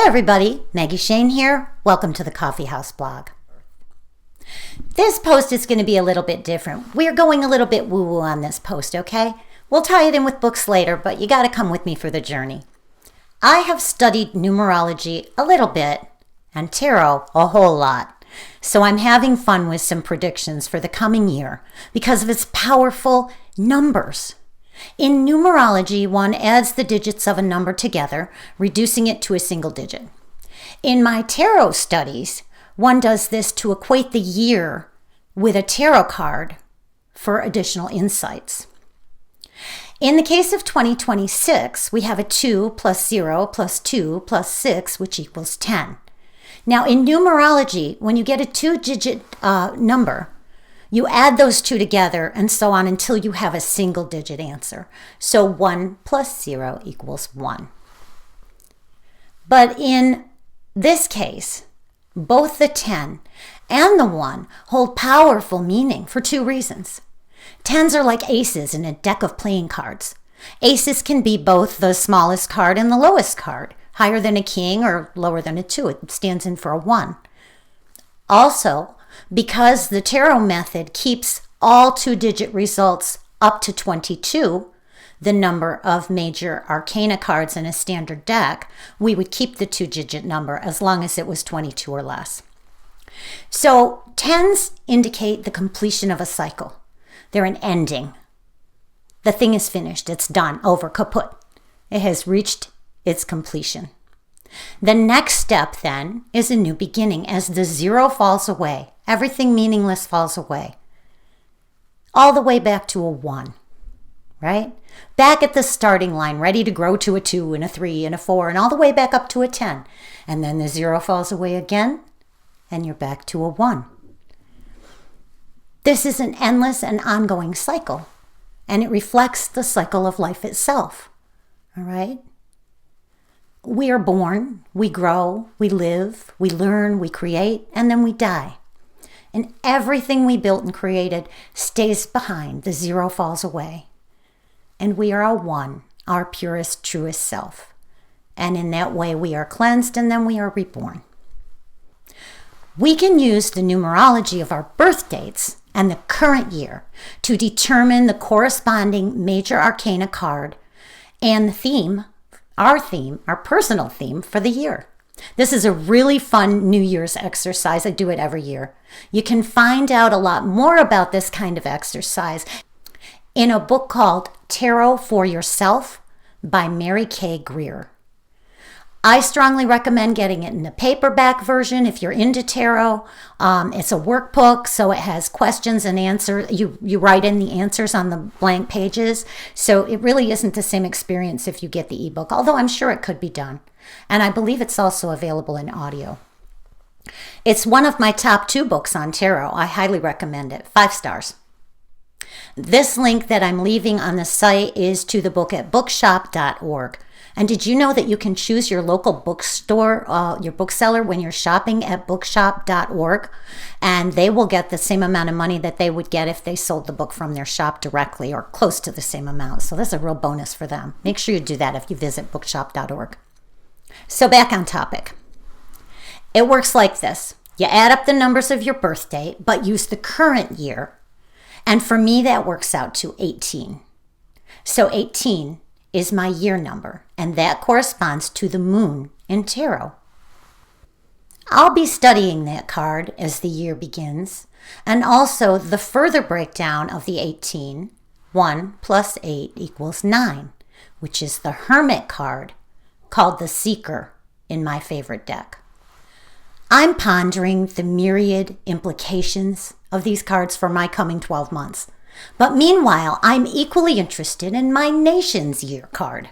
everybody, Maggie Shane here. Welcome to the Coffee House blog. This post is going to be a little bit different. We're going a little bit woo-woo on this post, okay? We'll tie it in with books later, but you got to come with me for the journey. I have studied numerology a little bit and tarot a whole lot. So I'm having fun with some predictions for the coming year because of its powerful numbers. In numerology, one adds the digits of a number together, reducing it to a single digit. In my tarot studies, one does this to equate the year with a tarot card for additional insights. In the case of 2026, we have a 2 plus 0 plus 2 plus 6, which equals 10. Now, in numerology, when you get a two-digit number, you add those two together and so on until you have a single-digit answer. So 1 plus 0 equals 1. But in this case, both the 10 and the 1 hold powerful meaning for two reasons. Tens are like aces in a deck of playing cards. Aces can be both the smallest card and the lowest card, higher than a king or lower than a 2. It stands in for a 1. Also, because the tarot method keeps all two-digit results up to 22, the number of major arcana cards in a standard deck, we would keep the two-digit number as long as it was 22 or less. So tens indicate the completion of a cycle. They're an ending. The thing is finished. It's done. Over. Kaput. It has reached its completion. The next step then is a new beginning. As the 0 falls away, everything meaningless falls away. All the way back to a 1, right? Back at the starting line, ready to grow to a 2 and a 3 and a 4 and all the way back up to a 10. And then the 0 falls away again and you're back to a 1. This is an endless and ongoing cycle, and it reflects the cycle of life itself, all right? We are born, we grow, we live, we learn, we create, and then we die. And everything we built and created stays behind. The 0 falls away. And we are a 1, our purest, truest self. And in that way, we are cleansed and then we are reborn. We can use the numerology of our birth dates and the current year to determine the corresponding major arcana card and the theme, our personal theme for the year. This is a really fun New Year's exercise. I do it every year. You can find out a lot more about this kind of exercise in a book called Tarot for Yourself by Mary Kay Greer. I strongly recommend getting it in the paperback version if you're into tarot. It's a workbook, so it has questions and answers. You write in the answers on the blank pages. So it really isn't the same experience if you get the ebook, although I'm sure it could be done. And I believe it's also available in audio. It's one of my top 2 books on tarot. I highly recommend it. 5 stars. This link that I'm leaving on the site is to the book at bookshop.org. And did you know that you can choose your local bookstore, your bookseller, when you're shopping at bookshop.org? And they will get the same amount of money that they would get if they sold the book from their shop directly, or close to the same amount. So that's a real bonus for them. Make sure you do that if you visit bookshop.org. So back on topic. It works like this. You add up the numbers of your birth date, but use the current year. And for me, that works out to 18. So 18 is my year number, and that corresponds to the moon in tarot. I'll be studying that card as the year begins, and also the further breakdown of the 18. 1 plus 8 equals 9, which is the Hermit card, called the Seeker in my favorite deck. I'm pondering the myriad implications of these cards for my coming 12 months. But meanwhile, I'm equally interested in my nation's year card.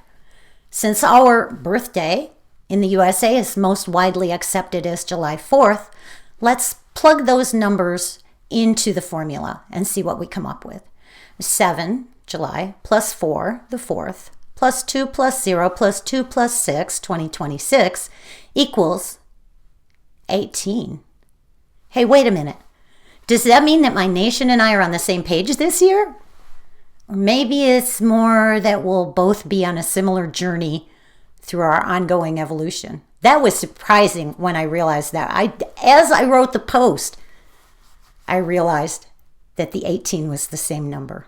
Since our birthday in the USA is most widely accepted as July 4th, let's plug those numbers into the formula and see what we come up with. 7, July, plus 4, the 4th, plus 2 plus 0 plus 2 plus 6, 2026, equals 18. Hey, wait a minute. Does that mean that my nation and I are on the same page this year? Or maybe it's more that we'll both be on a similar journey through our ongoing evolution. That was surprising when I realized that. As I wrote the post, I realized that the 18 was the same number.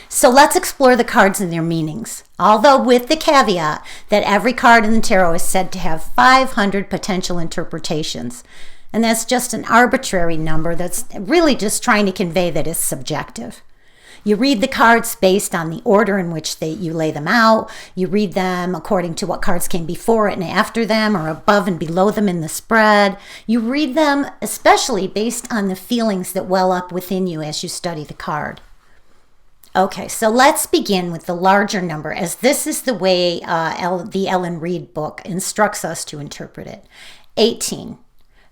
So let's explore the cards and their meanings, although with the caveat that every card in the tarot is said to have 500 potential interpretations. And that's just an arbitrary number that's really just trying to convey that it's subjective. You read the cards based on the order in which you lay them out. You read them according to what cards came before it and after them, or above and below them in the spread. You read them especially based on the feelings that well up within you as you study the card. Okay, so let's begin with the larger number, as this is the way the Ellen Reed book instructs us to interpret it. 18.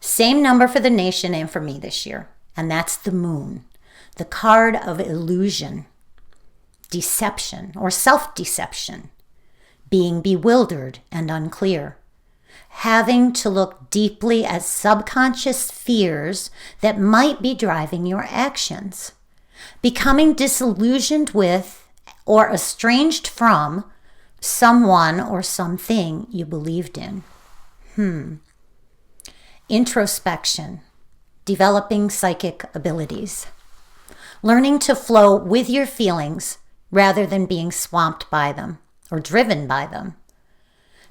Same number for the nation and for me this year, and that's the moon, the card of illusion, deception or self-deception, being bewildered and unclear, having to look deeply at subconscious fears that might be driving your actions, becoming disillusioned with or estranged from someone or something you believed in. Introspection, developing psychic abilities, learning to flow with your feelings rather than being swamped by them or driven by them,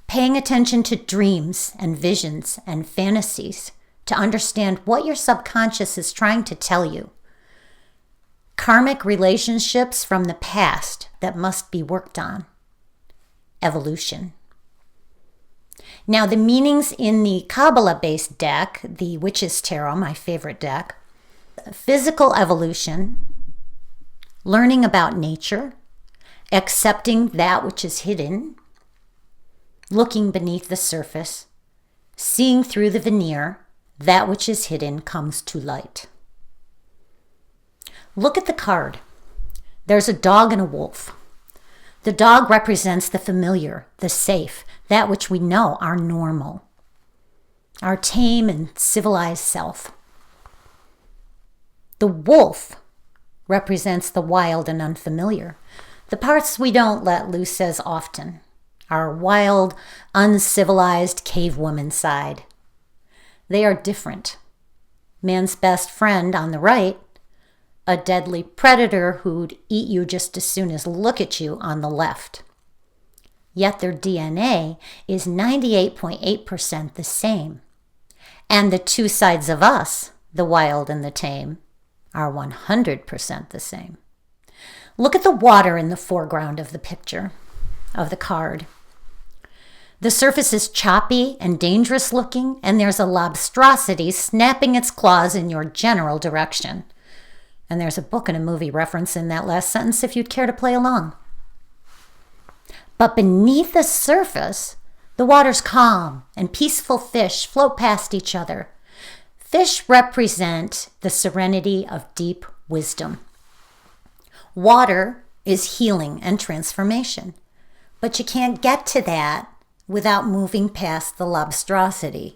paying attention to dreams and visions and fantasies to understand what your subconscious is trying to tell you, karmic relationships from the past that must be worked on, evolution. Now, the meanings in the Kabbalah-based deck, the Witch's Tarot, my favorite deck, physical evolution, learning about nature, accepting that which is hidden, looking beneath the surface, seeing through the veneer, that which is hidden comes to light. Look at the card. There's a dog and a wolf. The dog represents the familiar, the safe, that which we know, our normal, our tame and civilized self. The wolf represents the wild and unfamiliar, the parts we don't let loose as often, our wild, uncivilized cave woman side. They are different. Man's best friend on the right, a deadly predator who'd eat you just as soon as look at you on the left. Yet their DNA is 98.8% the same. And the two sides of us, the wild and the tame, are 100% the same. Look at the water in the foreground of the picture, of the card. The surface is choppy and dangerous looking, and there's a lobstrosity snapping its claws in your general direction. And there's a book and a movie reference in that last sentence if you'd care to play along. But beneath the surface, the water's calm and peaceful fish float past each other. Fish represent the serenity of deep wisdom. Water is healing and transformation, but you can't get to that without moving past the lobstrosity.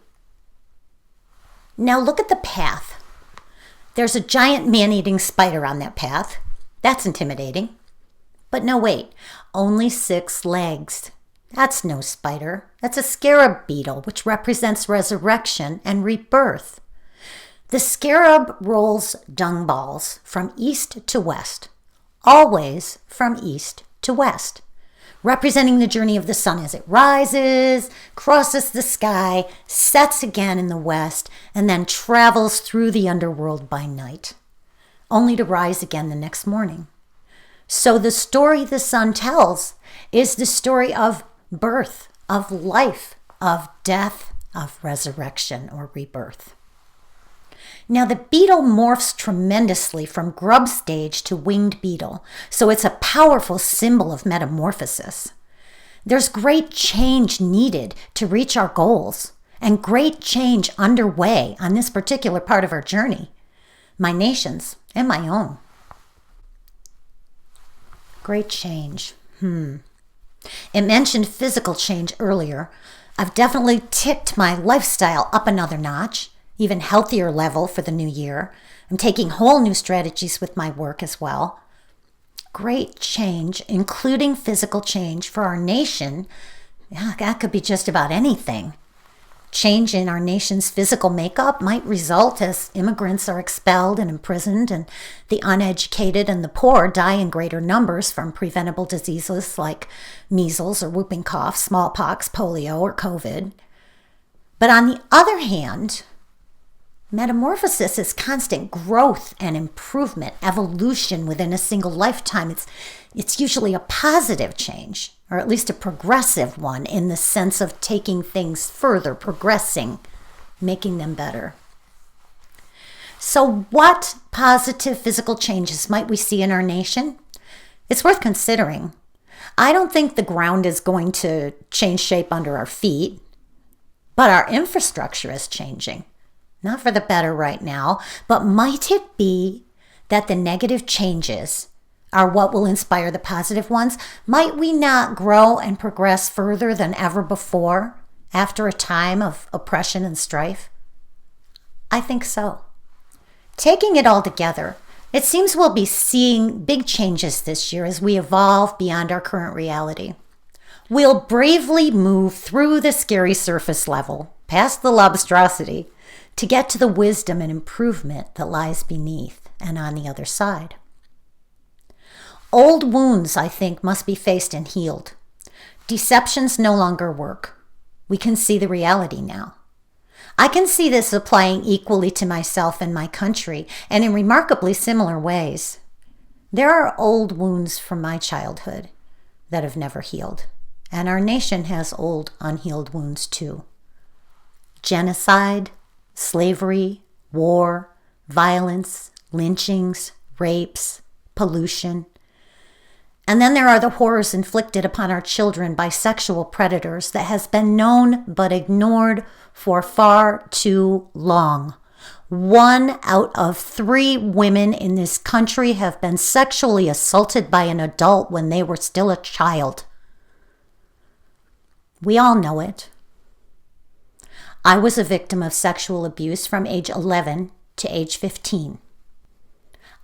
Now look at the path. There's a giant man-eating spider on that path. That's intimidating. But no, wait, only 6 legs. That's no spider. That's a scarab beetle, which represents resurrection and rebirth. The scarab rolls dung balls from east to west, always from east to west, representing the journey of the sun as it rises, crosses the sky, sets again in the west, and then travels through the underworld by night, only to rise again the next morning. So the story the sun tells is the story of birth, of life, of death, of resurrection or rebirth. Now the beetle morphs tremendously from grub stage to winged beetle, so it's a powerful symbol of metamorphosis. There's great change needed to reach our goals, and great change underway on this particular part of our journey, my nation's and my own. Great change. It mentioned physical change earlier. I've definitely ticked my lifestyle up another notch, even healthier level for the new year. I'm taking whole new strategies with my work as well. Great change, including physical change for our nation, Yeah, that could be just about anything. Change in our nation's physical makeup might result as immigrants are expelled and imprisoned, and the uneducated and the poor die in greater numbers from preventable diseases like measles or whooping cough, smallpox, polio, or COVID. But on the other hand, metamorphosis is constant growth and improvement, evolution within a single lifetime. It's usually a positive change, or at least a progressive one, in the sense of taking things further, progressing, making them better. So what positive physical changes might we see in our nation? It's worth considering. I don't think the ground is going to change shape under our feet, but our infrastructure is changing. Not for the better right now, but might it be that the negative changes are what will inspire the positive ones? Might we not grow and progress further than ever before after a time of oppression and strife? I think so. Taking it all together, it seems we'll be seeing big changes this year as we evolve beyond our current reality. We'll bravely move through the scary surface level, past the lobstrosity, to get to the wisdom and improvement that lies beneath and on the other side. Old wounds, I think, must be faced and healed. Deceptions no longer work. We can see the reality now. I can see this applying equally to myself and my country, and in remarkably similar ways. There are old wounds from my childhood that have never healed, and our nation has old, unhealed wounds too. Genocide, slavery, war, violence, lynchings, rapes, pollution. And then there are the horrors inflicted upon our children by sexual predators that has been known but ignored for far too long. 1 out of 3 women in this country have been sexually assaulted by an adult when they were still a child. We all know it. I was a victim of sexual abuse from age 11 to age 15.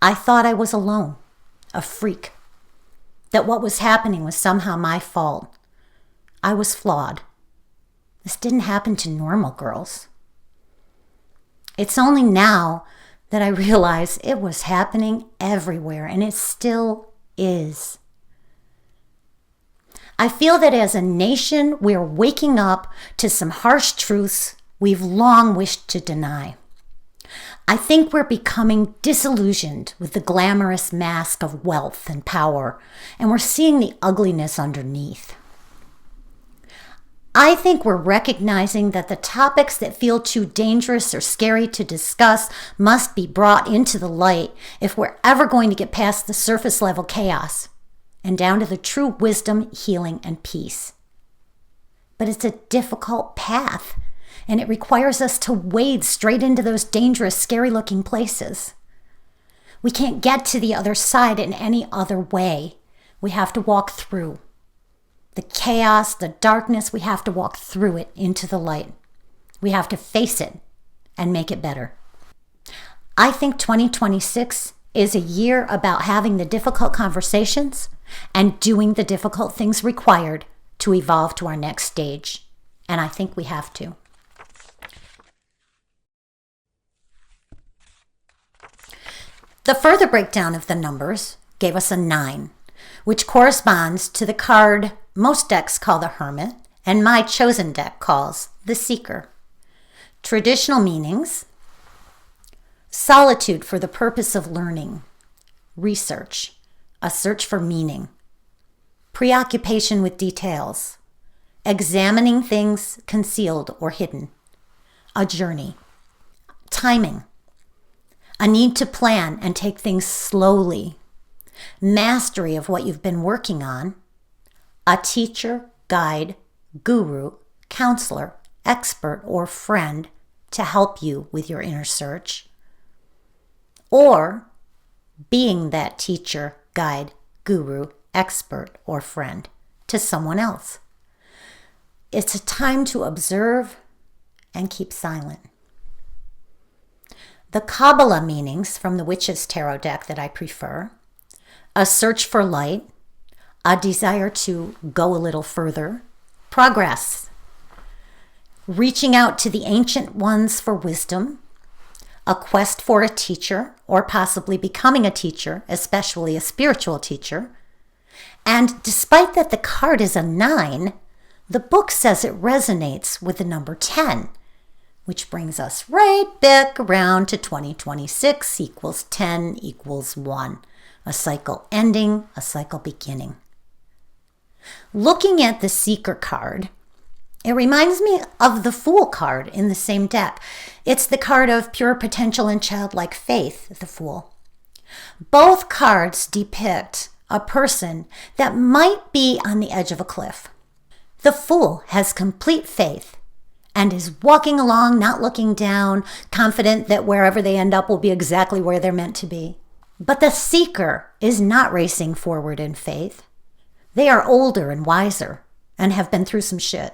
I thought I was alone, a freak, that what was happening was somehow my fault. I was flawed. This didn't happen to normal girls. It's only now that I realize it was happening everywhere, and it still is. I feel that as a nation, we're waking up to some harsh truths we've long wished to deny. I think we're becoming disillusioned with the glamorous mask of wealth and power, and we're seeing the ugliness underneath. I think we're recognizing that the topics that feel too dangerous or scary to discuss must be brought into the light if we're ever going to get past the surface level chaos and down to the true wisdom, healing, and peace. But it's a difficult path, and it requires us to wade straight into those dangerous, scary-looking places. We can't get to the other side in any other way. We have to walk through the chaos, the darkness. We have to walk through it into the light. We have to face it and make it better. I think 2026 is a year about having the difficult conversations and doing the difficult things required to evolve to our next stage. And I think we have to. The further breakdown of the numbers gave us a 9, which corresponds to the card most decks call the Hermit and my chosen deck calls the Seeker. Traditional meanings: solitude for the purpose of learning, research, a search for meaning, preoccupation with details, examining things concealed or hidden, a journey, timing, a need to plan and take things slowly, mastery of what you've been working on, a teacher, guide, guru, counselor, expert, or friend to help you with your inner search, or being that teacher, guide, guru, expert, or friend to someone else. It's a time to observe and keep silent. The Kabbalah meanings from the Witch's Tarot deck that I prefer: a search for light, a desire to go a little further, progress, reaching out to the ancient ones for wisdom, a quest for a teacher, or possibly becoming a teacher, especially a spiritual teacher. And despite that the card is a 9, the book says it resonates with the number 10, which brings us right back around to 2026 equals 10 equals 1. A cycle ending, a cycle beginning. Looking at the Seeker card, it reminds me of the Fool card in the same deck. It's the card of pure potential and childlike faith, the Fool. Both cards depict a person that might be on the edge of a cliff. The Fool has complete faith and is walking along, not looking down, confident that wherever they end up will be exactly where they're meant to be. But the Seeker is not racing forward in faith. They are older and wiser and have been through some shit.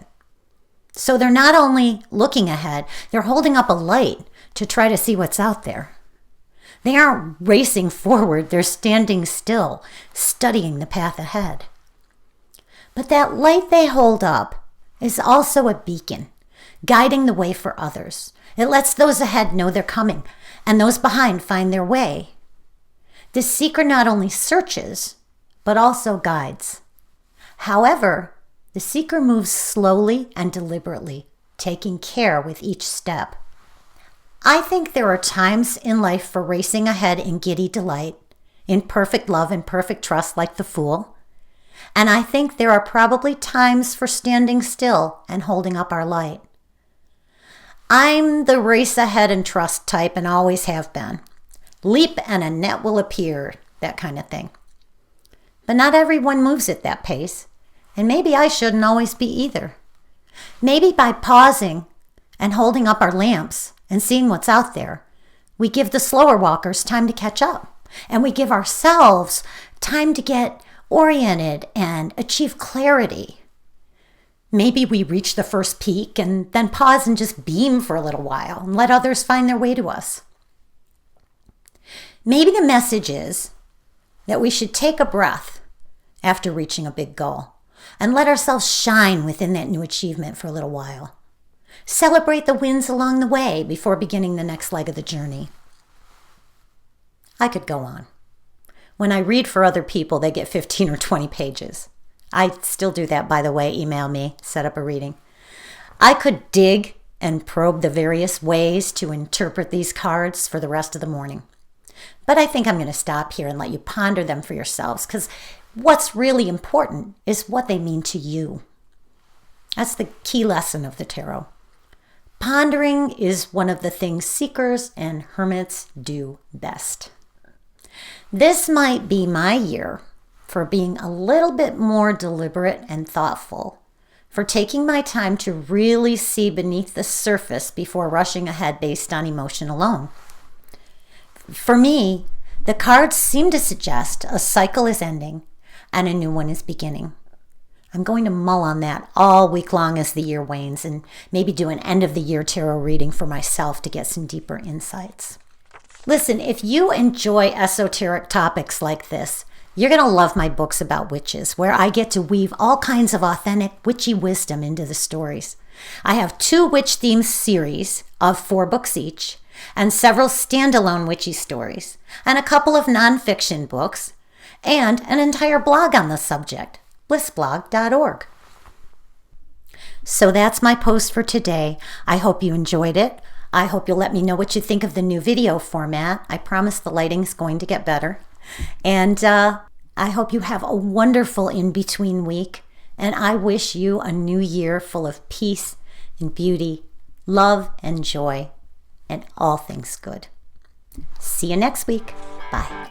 So they're not only looking ahead, they're holding up a light to try to see what's out there. They aren't racing forward, they're standing still, studying the path ahead. But that light they hold up is also a beacon, guiding the way for others. It lets those ahead know they're coming, and those behind find their way. The Seeker not only searches, but also guides. However, the Seeker moves slowly and deliberately, taking care with each step. I think there are times in life for racing ahead in giddy delight, in perfect love and perfect trust like the Fool. And I think there are probably times for standing still and holding up our light. I'm the race ahead and trust type and always have been. Leap and a net will appear, that kind of thing. But not everyone moves at that pace, and maybe I shouldn't always be either. Maybe by pausing and holding up our lamps and seeing what's out there, we give the slower walkers time to catch up, and we give ourselves time to get oriented and achieve clarity. Maybe we reach the first peak and then pause and just beam for a little while and let others find their way to us. Maybe the message is that we should take a breath after reaching a big goal and let ourselves shine within that new achievement for a little while. Celebrate the wins along the way before beginning the next leg of the journey. I could go on. When I read for other people, they get 15 or 20 pages. I still do that, by the way. Email me, set up a reading. I could dig and probe the various ways to interpret these cards for the rest of the morning. But I think I'm going to stop here and let you ponder them for yourselves, because what's really important is what they mean to you. That's the key lesson of the tarot. Pondering is one of the things seekers and hermits do best. This might be my year for being a little bit more deliberate and thoughtful, for taking my time to really see beneath the surface before rushing ahead based on emotion alone. For me, the cards seem to suggest a cycle is ending and a new one is beginning. I'm going to mull on that all week long as the year wanes and maybe do an end of the year tarot reading for myself to get some deeper insights. Listen, if you enjoy esoteric topics like this, you're going to love my books about witches, where I get to weave all kinds of authentic witchy wisdom into the stories. I have 2 witch-themed series of 4 books each, and several standalone witchy stories, and a couple of nonfiction books, and an entire blog on the subject, blissblog.org. So that's my post for today. I hope you enjoyed it. I hope you'll let me know what you think of the new video format. I promise the lighting's going to get better. And I hope you have a wonderful in-between week. And I wish you a new year full of peace and beauty, love and joy, and all things good. See you next week. Bye.